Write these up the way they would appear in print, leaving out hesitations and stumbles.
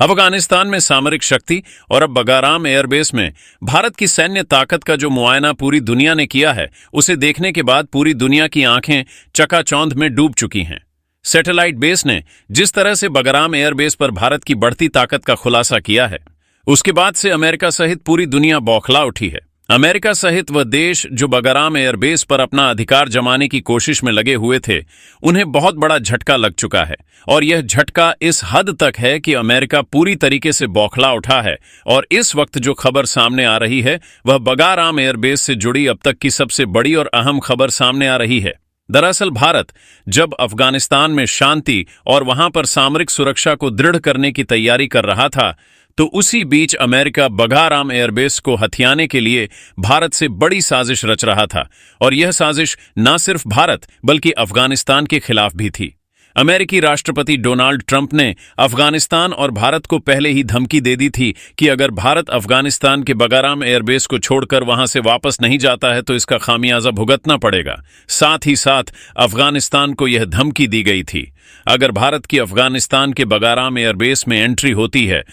अफगानिस्तान में सामरिक शक्ति और अब बगाराम एयरबेस में भारत की सैन्य ताकत का जो मुआयना पूरी दुनिया ने किया है, उसे देखने के बाद पूरी दुनिया की आंखें चकाचौंध में डूब चुकी हैं। सैटेलाइट बेस ने जिस तरह से बगाराम एयरबेस पर भारत की बढ़ती ताकत का खुलासा किया है, उसके बाद से अमेरिका सहित पूरी दुनिया बौखला उठी है। अमेरिका सहित वह देश जो बगाराम एयरबेस पर अपना अधिकार जमाने की कोशिश में लगे हुए थे, उन्हें बहुत बड़ा झटका लग चुका है। और यह झटका इस हद तक है कि अमेरिका पूरी तरीके से बौखला उठा है। और इस वक्त जो खबर सामने आ रही है, वह बगाराम एयरबेस से जुड़ी अब तक की सबसे बड़ी और अहम खबर सामने आ रही है। दरअसल भारत जब अफगानिस्तान में शांति और वहां पर सामरिक सुरक्षा को दृढ़ करने की तैयारी कर रहा था, तो उसी बीच अमेरिका बगाराम एयरबेस को हथियाने के लिए भारत से बड़ी साजिश रच रहा था। और यह साजिश न सिर्फ भारत बल्कि अफगानिस्तान के खिलाफ भी थी। अमेरिकी राष्ट्रपति डोनाल्ड ट्रंप ने अफगानिस्तान और भारत को पहले ही धमकी दे दी थी कि अगर भारत अफगानिस्तान के बगाराम एयरबेस को छोड़कर वहां से वापस नहीं जाता है तो इसका खामियाजा भुगतना पड़ेगा। साथ ही साथ अफगानिस्तान को यह धमकी दी गई थी, अगर भारत की अफगानिस्तान के बगाराम एयरबेस में एंट्री होती है,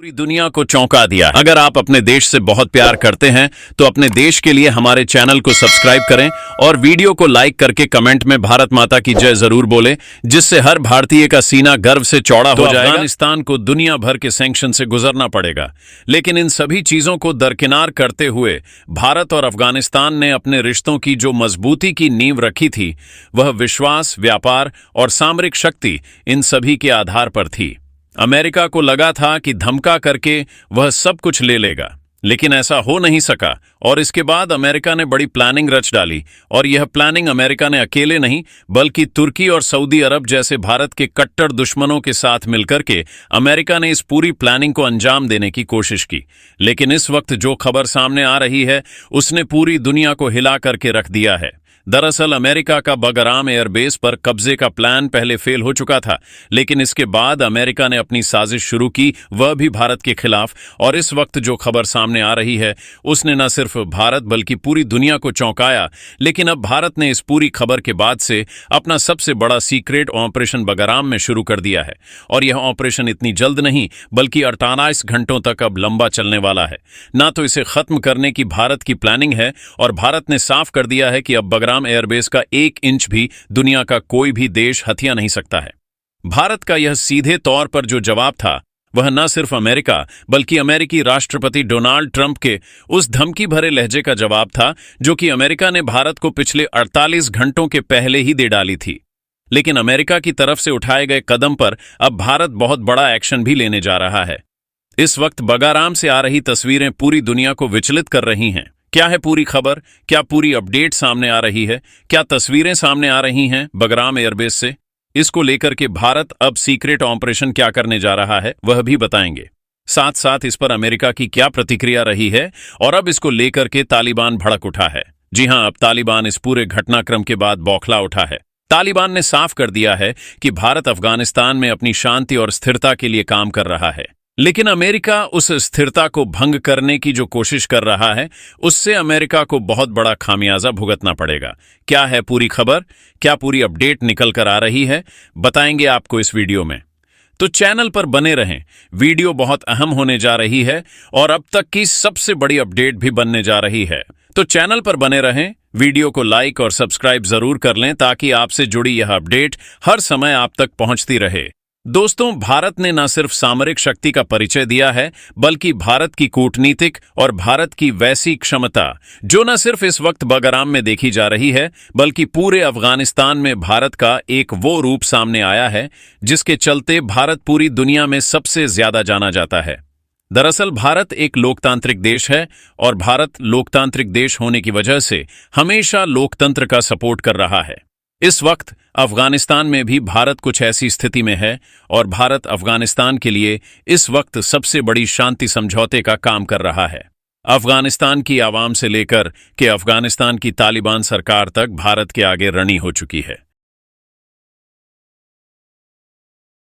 पूरी दुनिया को चौंका दिया। अगर आप अपने देश से बहुत प्यार करते हैं तो अपने देश के लिए हमारे चैनल को सब्सक्राइब करें और वीडियो को लाइक करके कमेंट में भारत माता की जय जरूर बोले, जिससे हर भारतीय का सीना गर्व से चौड़ा हो जाएगा। अफगानिस्तान को दुनिया भर के सैंक्शन से गुजरना पड़ेगा, लेकिन इन सभी चीजों को दरकिनार करते हुए भारत और अफगानिस्तान ने अपने रिश्तों की जो मजबूती की नींव रखी थी, वह विश्वास, व्यापार और सामरिक शक्ति, इन सभी के आधार पर थी। अमेरिका को लगा था कि धमका करके वह सब कुछ ले लेगा, लेकिन ऐसा हो नहीं सका। और इसके बाद अमेरिका ने बड़ी प्लानिंग रच डाली। और यह प्लानिंग अमेरिका ने अकेले नहीं बल्कि तुर्की और सऊदी अरब जैसे भारत के कट्टर दुश्मनों के साथ मिलकर के अमेरिका ने इस पूरी प्लानिंग को अंजाम देने की कोशिश की। लेकिन इस वक्त जो खबर सामने आ रही है, उसने पूरी दुनिया को हिला करके रख दिया है। दरअसल अमेरिका का बगाराम एयरबेस पर कब्जे का प्लान पहले फेल हो चुका था, लेकिन इसके बाद अमेरिका ने अपनी साजिश शुरू की, वह भी भारत के खिलाफ। और इस वक्त जो खबर सामने आ रही है, उसने न सिर्फ भारत बल्कि पूरी दुनिया को चौंकाया। लेकिन अब भारत ने इस पूरी खबर के बाद से अपना सबसे बड़ा सीक्रेट ऑपरेशन बगाराम में शुरू कर दिया है। और यह ऑपरेशन इतनी जल्द नहीं बल्कि 48 घंटों तक अब लंबा चलने वाला है। ना तो इसे खत्म करने की भारत की प्लानिंग है, और भारत ने साफ कर दिया है कि अब बगाराम एयरबेस का 1 इंच भी दुनिया का कोई भी देश हथिया नहीं सकता है। भारत का यह सीधे तौर पर जो जवाब था, वह न सिर्फ अमेरिका बल्कि अमेरिकी राष्ट्रपति डोनाल्ड ट्रंप के उस धमकी भरे लहजे का जवाब था, जो कि अमेरिका ने भारत को पिछले 48 घंटों के पहले ही दे डाली थी। लेकिन अमेरिका की तरफ से उठाए गए कदम पर अब भारत बहुत बड़ा एक्शन भी लेने जा रहा है। इस वक्त बगाराम से आ रही तस्वीरें पूरी दुनिया को विचलित कर रही हैं। क्या है पूरी खबर? क्या पूरी अपडेट सामने आ रही है? क्या तस्वीरें सामने आ रही हैं बगाराम एयरबेस से? इसको लेकर के भारत अब सीक्रेट ऑपरेशन क्या करने जा रहा है, वह भी बताएंगे। साथ साथ इस पर अमेरिका की क्या प्रतिक्रिया रही है, और अब इसको लेकर के तालिबान भड़क उठा है। जी हां, अब तालिबान इस पूरे घटनाक्रम के बाद बौखला उठा है। तालिबान ने साफ कर दिया है कि भारत अफगानिस्तान में अपनी शांति और स्थिरता के लिए काम कर रहा है, लेकिन अमेरिका उस स्थिरता को भंग करने की जो कोशिश कर रहा है, उससे अमेरिका को बहुत बड़ा खामियाजा भुगतना पड़ेगा। क्या है पूरी खबर? क्या पूरी अपडेट निकल कर आ रही है? बताएंगे आपको इस वीडियो में। तो चैनल पर बने रहें, वीडियो बहुत अहम होने जा रही है और अब तक की सबसे बड़ी अपडेट भी बनने जा रही है। तो चैनल पर बने रहें, वीडियो को लाइक और सब्सक्राइब जरूर कर लें, ताकि आपसे जुड़ी यह अपडेट हर समय आप तक पहुंचती रहे। दोस्तों, भारत ने न सिर्फ सामरिक शक्ति का परिचय दिया है, बल्कि भारत की कूटनीतिक और भारत की वैसी क्षमता, जो न सिर्फ इस वक्त बगाराम में देखी जा रही है, बल्कि पूरे अफगानिस्तान में भारत का एक वो रूप सामने आया है, जिसके चलते भारत पूरी दुनिया में सबसे ज्यादा जाना जाता है। दरअसल भारत एक लोकतांत्रिक देश है, और भारत लोकतांत्रिक देश होने की वजह से हमेशा लोकतंत्र का सपोर्ट कर रहा है। इस वक्त अफगानिस्तान में भी भारत कुछ ऐसी स्थिति में है, और भारत अफगानिस्तान के लिए इस वक्त सबसे बड़ी शांति समझौते का काम कर रहा है। अफगानिस्तान की आवाम से लेकर के अफगानिस्तान की तालिबान सरकार तक भारत के आगे ऋणी हो चुकी है।